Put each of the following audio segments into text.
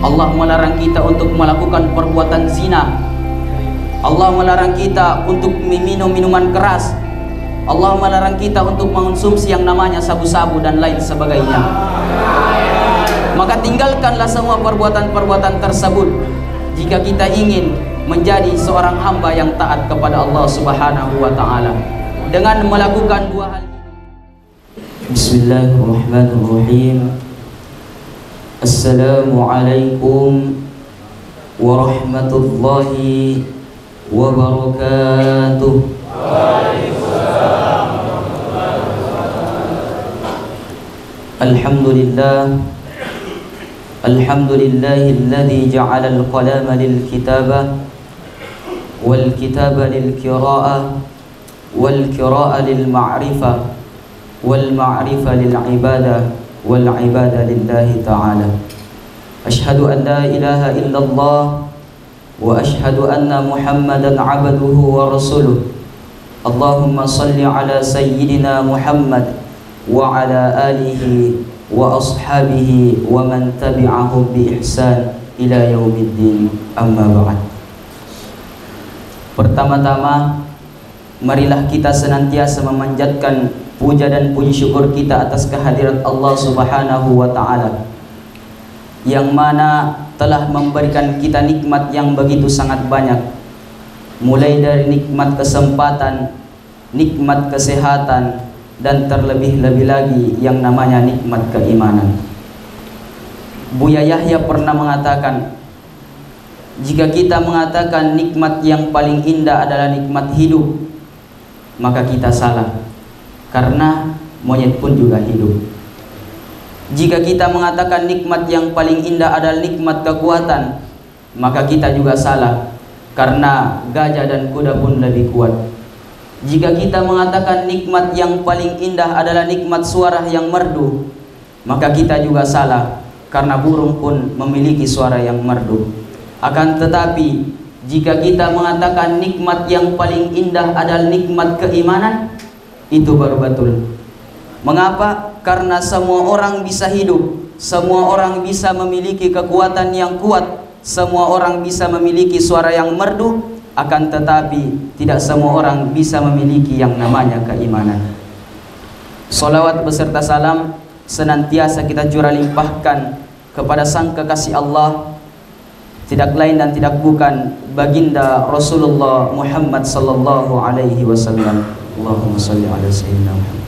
Allah melarang kita untuk melakukan perbuatan zina. Allah melarang kita untuk meminum minuman keras. Allah melarang kita untuk mengonsumsi yang namanya sabu-sabu dan lain sebagainya. Maka tinggalkanlah semua perbuatan-perbuatan tersebut jika kita ingin menjadi seorang hamba yang taat kepada Allah Subhanahu wa taala dengan melakukan dua hal. Bismillahirrahmanirrahim. Assalamualaikum warahmatullahi wabarakatuh. Alhamdulillah, alhamdulillahilladzi ja'ala al-qalama lil-kitabah wal-kitaba lil-qira'ah wal-qira'ah lil-ma'rifah wal-ma'rifah lil-ibadah wal-ibadah lillahi ta'ala. Ashhadu an la ilaha illallah wa ashhadu anna Muhammadan 'abduhu wa rasuluh. Allahumma salli ala sayyidina Muhammad wa ala alihi wa ashabihi wa man tabi'ahum bi ihsan ila yaumiddin, amma ba'd. Pertama-tama, marilah kita senantiasa memanjatkan puja dan puji syukur kita atas kehadirat Allah Subhanahu wa taala yang mana telah memberikan kita nikmat yang begitu sangat banyak, mulai dari nikmat kesempatan, nikmat kesehatan, dan terlebih-lebih lagi yang namanya nikmat keimanan. Buya Yahya pernah mengatakan, jika kita mengatakan nikmat yang paling indah adalah nikmat hidup, maka kita salah, karena monyet pun juga hidup. Jika kita mengatakan nikmat yang paling indah adalah nikmat kekuatan, maka kita juga salah, karena gajah dan kuda pun lebih kuat. Jika kita mengatakan nikmat yang paling indah adalah nikmat suara yang merdu, maka kita juga salah, karena burung pun memiliki suara yang merdu. Akan tetapi, jika kita mengatakan nikmat yang paling indah adalah nikmat keimanan, itu baru betul. Mengapa? Karena semua orang bisa hidup, semua orang bisa memiliki kekuatan yang kuat, semua orang bisa memiliki suara yang merdu, akan tetapi tidak semua orang bisa memiliki yang namanya keimanan. Salawat beserta salam senantiasa kita curah limpahkan kepada sang kekasih Allah, tidak lain dan tidak bukan baginda Rasulullah Muhammad sallallahu alaihi wasallam. Allahumma salli ala sayyidina Muhammad.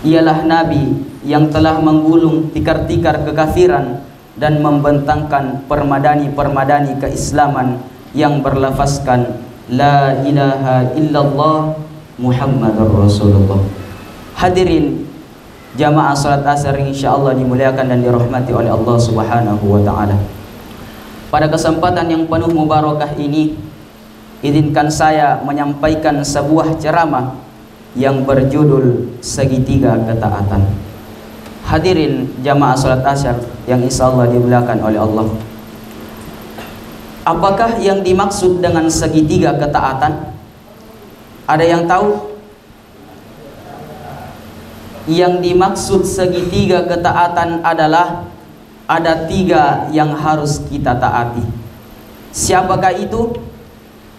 Ialah nabi yang telah menggulung tikar-tikar kekafiran dan membentangkan permadani-permadani keislaman yang berlafazkan la ilaha illallah Muhammadur Rasulullah. Hadirin jamaah salat asar insyaallah dimuliakan dan dirahmati oleh Allah Subhanahu wa taala. Pada kesempatan yang penuh mubarakah ini, izinkan saya menyampaikan sebuah ceramah yang berjudul Segitiga Ketaatan. Hadirin jamaah salat asar yang insyaallah dimuliakan oleh Allah. Apakah yang dimaksud dengan segitiga ketaatan? Ada yang tahu? Yang dimaksud segitiga ketaatan adalah ada tiga yang harus kita taati. Siapakah itu?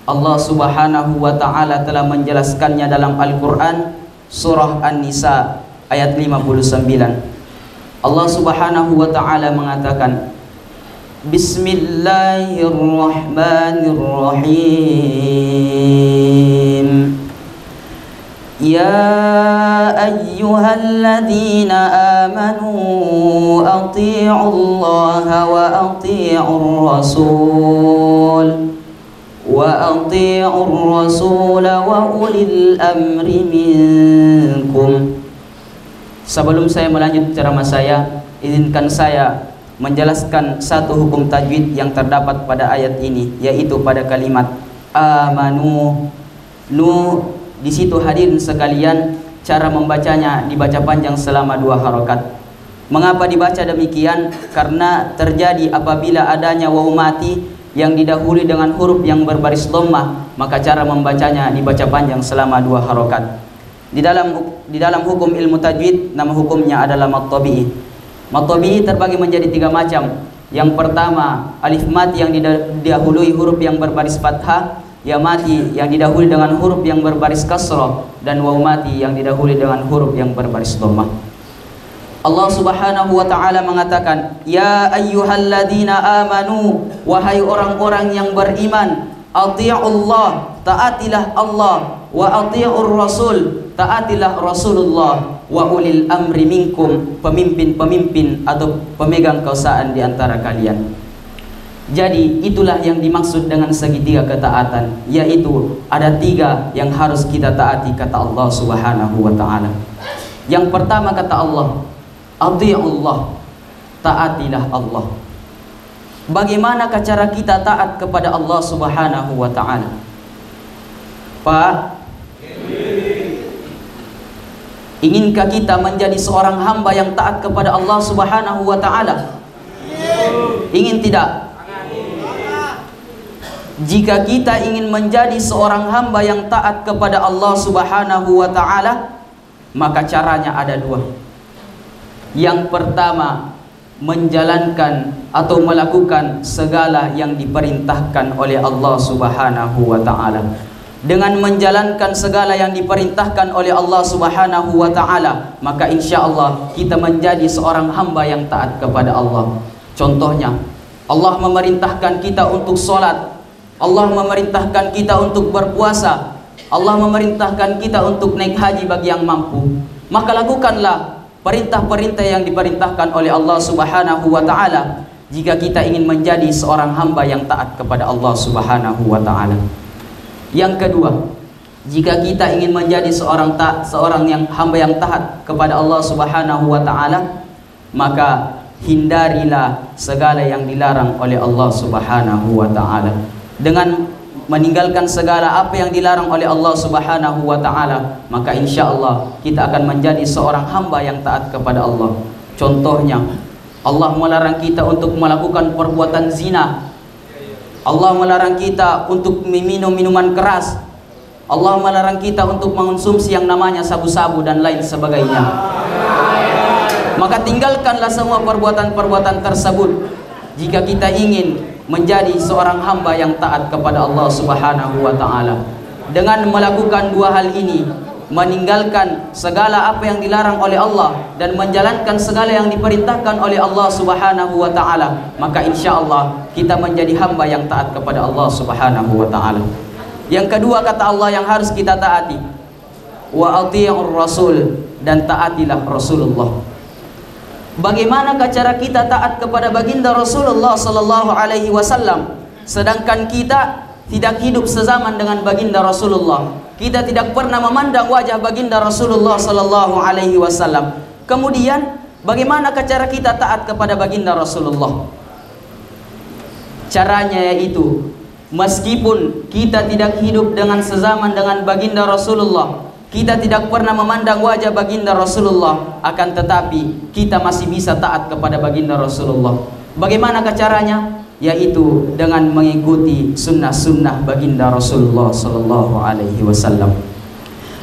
Allah Subhanahu wa ta'ala telah menjelaskannya dalam Al-Quran surah An-Nisa ayat 59. Allah Subhanahu wa ta'ala mengatakan, Bismillahirrahmanirrahim. Ya ayyuhalladzina amanu ati'ullaha wa ati'ur rasul wa ulil amri minkum. Sebelum saya melanjut ceramah saya, izinkan saya menjelaskan satu hukum tajwid yang terdapat pada ayat ini, yaitu pada kalimat amanu. Di situ hadirin sekalian, cara membacanya dibaca panjang selama 2 harokat. Mengapa dibaca demikian? Karena terjadi apabila adanya wawu mati yang didahului dengan huruf yang berbaris dhammah, maka cara membacanya dibaca panjang selama 2 harokat. Di dalam hukum ilmu tajwid, nama hukumnya adalah mad tabi'i. Mad tabi'i terbagi menjadi 3 macam. Yang pertama, alif mati yang didahului huruf yang berbaris fathah, ya mati yang didahului dengan huruf yang berbaris kasrah, dan waw mati yang didahului dengan huruf yang berbaris dhammah. Allah Subhanahu wa taala mengatakan, "Ya ayyuhalladzina amanu, wahai orang-orang yang beriman, athi'ullah, taatilah Allah, wa athi'ur rasul, taatilah Rasulullah, wa ulil amri minkum, pemimpin-pemimpin atau pemegang kekuasaan di antara kalian." Jadi itulah yang dimaksud dengan segitiga ketaatan, yaitu ada 3 yang harus kita taati kata Allah Subhanahu wa taala. Yang pertama kata Allah, athi'ullah, taatilah Allah. Bagaimanakah cara kita taat kepada Allah Subhanahu wa taala? Pak, inginkah kita menjadi seorang hamba yang taat kepada Allah Subhanahu wa taala? Ingin tidak? Jika kita ingin menjadi seorang hamba yang taat kepada Allah Subhanahu wa taala, maka caranya ada 2. Yang pertama, menjalankan atau melakukan segala yang diperintahkan oleh Allah Subhanahu wa taala. Dengan menjalankan segala yang diperintahkan oleh Allah Subhanahu wa taala, maka insya Allah kita menjadi seorang hamba yang taat kepada Allah. Contohnya, Allah memerintahkan kita untuk sholat, Allah memerintahkan kita untuk berpuasa, Allah memerintahkan kita untuk naik haji bagi yang mampu. Maka lakukanlah perintah-perintah yang diperintahkan oleh Allah Subhanahu wa taala jika kita ingin menjadi seorang hamba yang taat kepada Allah Subhanahu wa taala. Yang kedua, jika kita ingin menjadi seorang hamba yang taat kepada Allah Subhanahu wa taala, maka hindarilah segala yang dilarang oleh Allah Subhanahu wa taala. Dengan meninggalkan segala apa yang dilarang oleh Allah Subhanahu wa taala, maka insya Allah kita akan menjadi seorang hamba yang taat kepada Allah. Contohnya, Allah melarang kita untuk melakukan perbuatan zina, Allah melarang kita untuk meminum minuman keras, Allah melarang kita untuk mengonsumsi yang namanya sabu-sabu dan lain sebagainya. Maka tinggalkanlah semua perbuatan-perbuatan tersebut jika kita ingin menjadi seorang hamba yang taat kepada Allah Subhanahu wa taala. Dengan melakukan 2 hal ini, meninggalkan segala apa yang dilarang oleh Allah dan menjalankan segala yang diperintahkan oleh Allah Subhanahu wa taala, maka insya Allah kita menjadi hamba yang taat kepada Allah Subhanahu wa taala. Yang kedua kata Allah yang harus kita taati, wa athi'ur rasul, dan taatilah Rasulullah. Bagaimanakah cara kita taat kepada baginda Rasulullah sallallahu alaihi wasallam sedangkan kita tidak hidup sezaman dengan baginda Rasulullah? Kita tidak pernah memandang wajah baginda Rasulullah sallallahu alaihi wasallam. Kemudian bagaimanakah cara kita taat kepada baginda Rasulullah? Caranya yaitu, meskipun kita tidak hidup dengan sezaman dengan baginda Rasulullah, kita tidak pernah memandang wajah baginda Rasulullah, akan tetapi kita masih bisa taat kepada baginda Rasulullah. Bagaimanakah caranya? Yaitu dengan mengikuti sunnah-sunnah baginda Rasulullah sallallahu alaihi wasallam.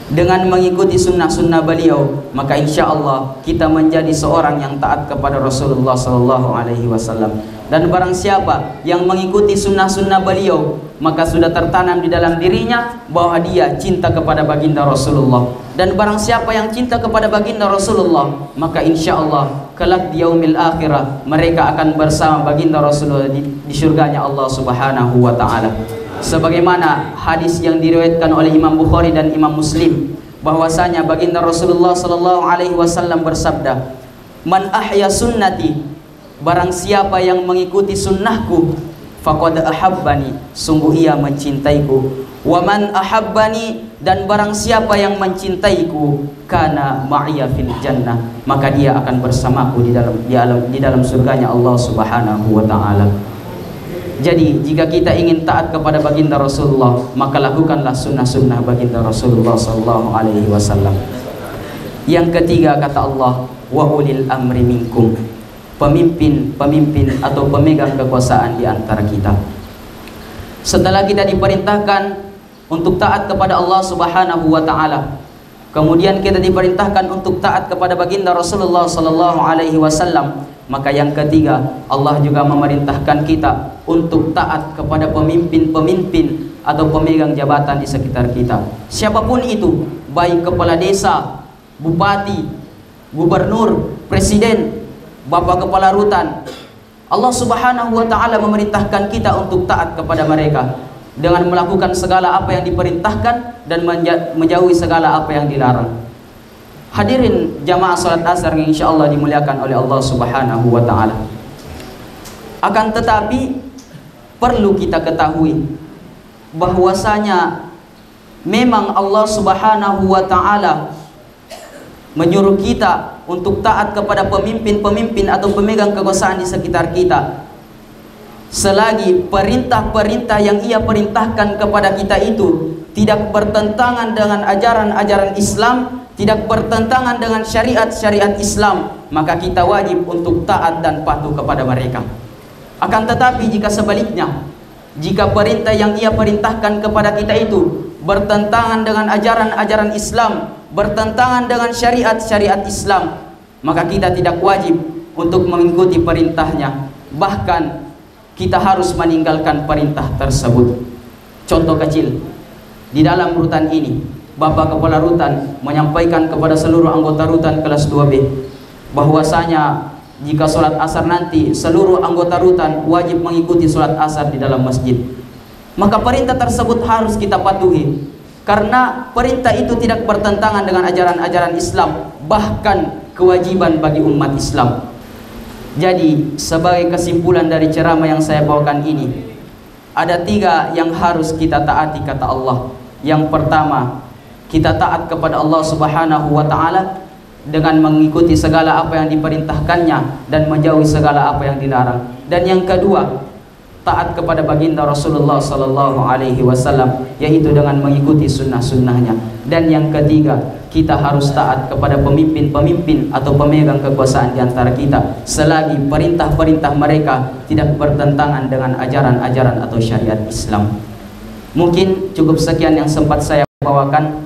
Dengan mengikuti sunnah-sunnah beliau, maka insya Allah kita menjadi seorang yang taat kepada Rasulullah sallallahu alaihi wasallam. Dan barang siapa yang mengikuti sunnah-sunnah beliau, maka sudah tertanam di dalam dirinya bahwa dia cinta kepada baginda Rasulullah. Dan barang siapa yang cinta kepada baginda Rasulullah, maka insya Allah kelak di yaumil akhirah mereka akan bersama baginda Rasulullah di surganya Allah Subhanahu wa ta'ala. Sebagaimana hadis yang diriwayatkan oleh Imam Bukhari dan Imam Muslim, bahwasanya baginda Rasulullah sallallahu alaihi wasallam bersabda, "Man ahya sunnati," barang siapa yang mengikuti sunnahku, faqad ahabbani, sungguh ia mencintaiku. Wa man ahabbani, dan barang siapa yang mencintaiku, kana ma'iya fil jannah, maka dia akan bersamaku di dalam surganya Allah Subhanahu wa taala. Jadi jika kita ingin taat kepada baginda Rasulullah, maka lakukanlah sunnah-sunnah baginda Rasulullah sallallahu alaihi wasallam. Yang ketiga kata Allah, wa ulil amri minkum, pemimpin atau pemegang kekuasaan di antara kita. Setelah kita diperintahkan untuk taat kepada Allah Subhanahu wa taala, kemudian kita diperintahkan untuk taat kepada baginda Rasulullah sallallahu alaihi wasallam, Maka yang ketiga, Allah juga memerintahkan kita untuk taat kepada pemimpin-pemimpin atau pemegang jabatan di sekitar kita. Siapapun itu, baik kepala desa, bupati, gubernur, presiden, bapak kepala rutan, Allah Subhanahu wa ta'ala memerintahkan kita untuk taat kepada mereka dengan melakukan segala apa yang diperintahkan dan menjauhi segala apa yang dilarang. Hadirin jamaah salat asar yang insyaallah dimuliakan oleh Allah Subhanahu wa ta'ala. Akan tetapi perlu kita ketahui bahwasanya memang Allah Subhanahu wa ta'ala menyuruh kita untuk taat kepada pemimpin-pemimpin atau pemegang kekuasaan di sekitar kita, selagi perintah-perintah yang ia perintahkan kepada kita itu tidak bertentangan dengan ajaran-ajaran Islam, tidak bertentangan dengan syariat-syariat Islam, maka kita wajib untuk taat dan patuh kepada mereka. Akan tetapi jika sebaliknya, jika perintah yang ia perintahkan kepada kita itu bertentangan dengan ajaran-ajaran Islam, bertentangan dengan syariat-syariat Islam, maka kita tidak wajib untuk mengikuti perintahnya. Bahkan kita harus meninggalkan perintah tersebut. Contoh kecil, di dalam rutan ini, Bapak Kepala Rutan menyampaikan kepada seluruh anggota rutan kelas 2B bahwasanya jika sholat asar nanti seluruh anggota rutan wajib mengikuti sholat asar di dalam masjid. Maka perintah tersebut harus kita patuhi, karena perintah itu tidak bertentangan dengan ajaran-ajaran Islam, bahkan kewajiban bagi umat Islam. Jadi sebagai kesimpulan dari ceramah yang saya bawakan ini, ada 3 yang harus kita taati kata Allah. Yang pertama, kita taat kepada Allah Subhanahu wa ta'ala dengan mengikuti segala apa yang diperintahkannya dan menjauhi segala apa yang dilarang. Dan yang kedua, taat kepada baginda Rasulullah sallallahu alaihi wasallam, yaitu dengan mengikuti sunnah-sunnahnya. Dan yang ketiga, kita harus taat kepada pemimpin-pemimpin atau pemegang kekuasaan di antara kita selagi perintah-perintah mereka tidak bertentangan dengan ajaran-ajaran atau syariat Islam. Mungkin cukup sekian yang sempat saya bawakan.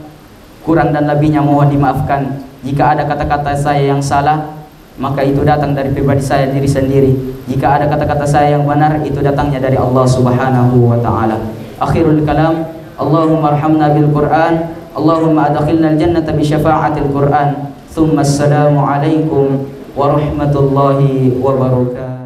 Kurang dan lebihnya mohon dimaafkan. Jika ada kata-kata saya yang salah, maka itu datang dari pribadi saya diri sendiri. Jika ada kata-kata saya yang benar, itu datangnya dari Allah Subhanahu wa ta'ala. Akhirul kalam, Allahumma arhamna bil Qur'an, Allahumma adkhilna al jannata bi syafa'atil Qur'an. Thumma assalamu alaikum warahmatullahi wabarakatuh.